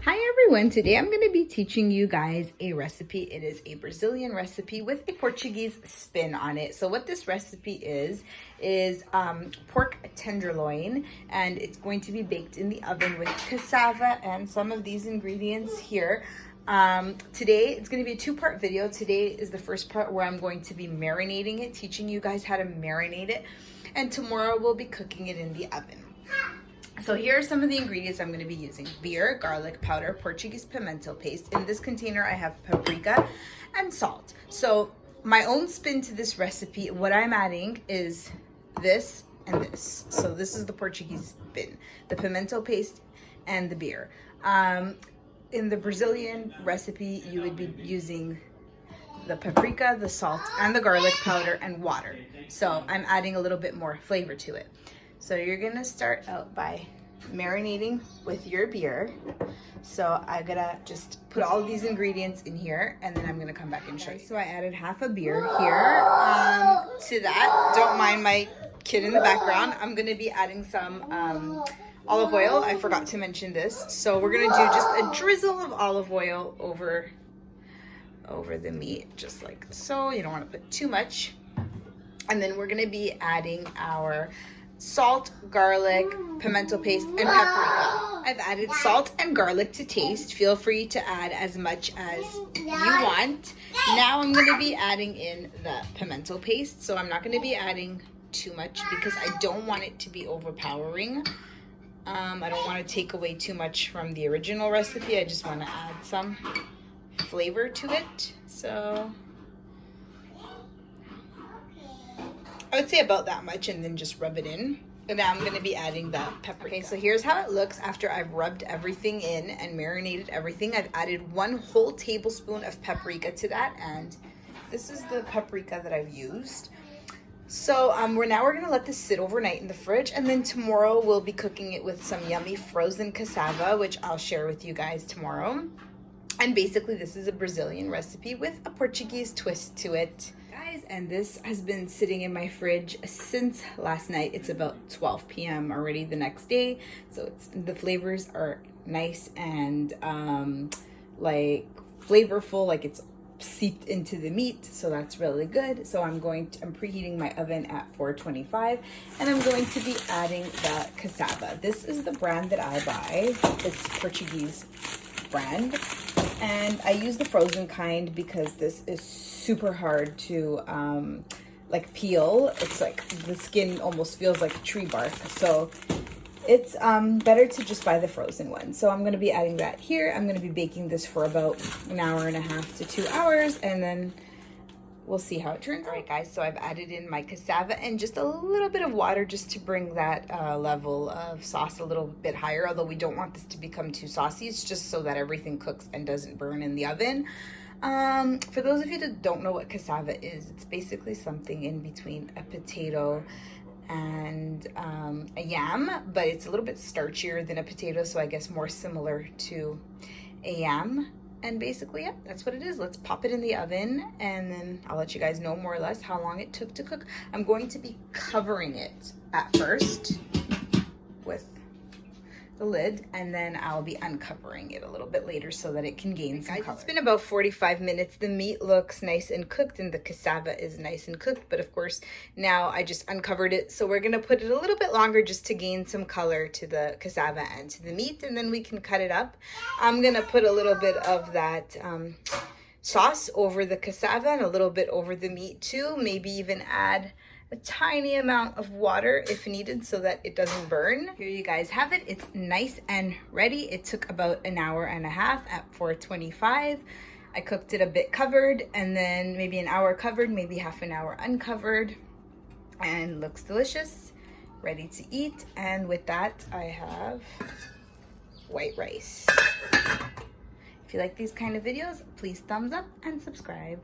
Hi everyone, today I'm going to be teaching you guys a recipe. It is a Brazilian recipe with a Portuguese spin on it. So what this recipe is pork tenderloin, and it's going to be baked in the oven with cassava and some of these ingredients here. Today it's going to be a two-part video. Today is the first part where I'm going to be marinating it, teaching you guys how to marinate it, and tomorrow we'll be cooking it in the oven. So here are some of the ingredients I'm going to be using. Beer, garlic powder, Portuguese pimento paste. In this container I have paprika and salt. So my own spin to this recipe, what I'm adding is this and this. So this is the Portuguese spin, the pimento paste and the beer. In the Brazilian recipe, you would be using the paprika, the salt, and the garlic powder and water. So I'm adding a little bit more flavor to it. So you're gonna start out by marinating with your beer. So I'm gonna just put all of these ingredients in here and then I'm gonna come back and show you. So I added half a beer here to that. Don't mind my kid in the background. I'm gonna be adding some olive oil. I forgot to mention this. So we're gonna do just a drizzle of olive oil over the meat, just like so. You don't wanna put too much. And then we're gonna be adding our salt, garlic, pimento paste, and paprika. I've added salt and garlic to taste. Feel free to add as much as you want. Now I'm going to be adding in the pimento paste. So I'm not going to be adding too much because I don't want it to be overpowering. I don't want to take away too much from the original recipe. I just want to add some flavor to it. So I would say about that much and then just rub it in. And now I'm going to be adding the paprika. Okay, so here's how it looks after I've rubbed everything in and marinated everything. I've added 1 whole tablespoon of paprika to that, and this is the paprika that I've used. So we're going to let this sit overnight in the fridge, and then tomorrow we'll be cooking it with some yummy frozen cassava, which I'll share with you guys tomorrow. And basically this is a Brazilian recipe with a Portuguese twist to it. And this has been sitting in my fridge since last night. It's about 12 p.m. already the next day, so the flavors are nice and like flavorful, like it's seeped into the meat, so that's really good. So I'm preheating my oven at 425, and I'm going to be adding the cassava. This is the brand that I buy. It's Portuguese brand, and I use the frozen kind because this is super hard to like peel. It's like the skin almost feels like tree bark, so it's better to just buy the frozen one. So I'm going to be adding that here. I'm going to be baking this for about an hour and a half to 2 hours, and then we'll see how it turns out. All right guys, so I've added in my cassava and just a little bit of water just to bring that level of sauce a little bit higher, although we don't want this to become too saucy. It's just so that everything cooks and doesn't burn in the oven. For those of you that don't know what cassava is, it's basically something in between a potato and a yam, but it's a little bit starchier than a potato, so I guess more similar to a yam. And basically, yeah, that's what it is. Let's pop it in the oven, and then I'll let you guys know more or less how long it took to cook. I'm going to be covering it at first with the lid, and then I'll be uncovering it a little bit later so that it can gain some color. It's been about 45 minutes. The meat looks nice and cooked, and the cassava is nice and cooked, but of course now I just uncovered it, so we're gonna put it a little bit longer just to gain some color to the cassava and to the meat, and then we can cut it up. I'm gonna put a little bit of that sauce over the cassava and a little bit over the meat too, maybe even add a tiny amount of water if needed so that it doesn't burn. Here you guys have it. It's nice and ready. It took about an hour and a half at 425. I cooked it a bit covered, and then maybe an hour covered, maybe half an hour uncovered, and looks delicious, ready to eat. And with that, I have white rice. If you like these kind of videos, please thumbs up and subscribe.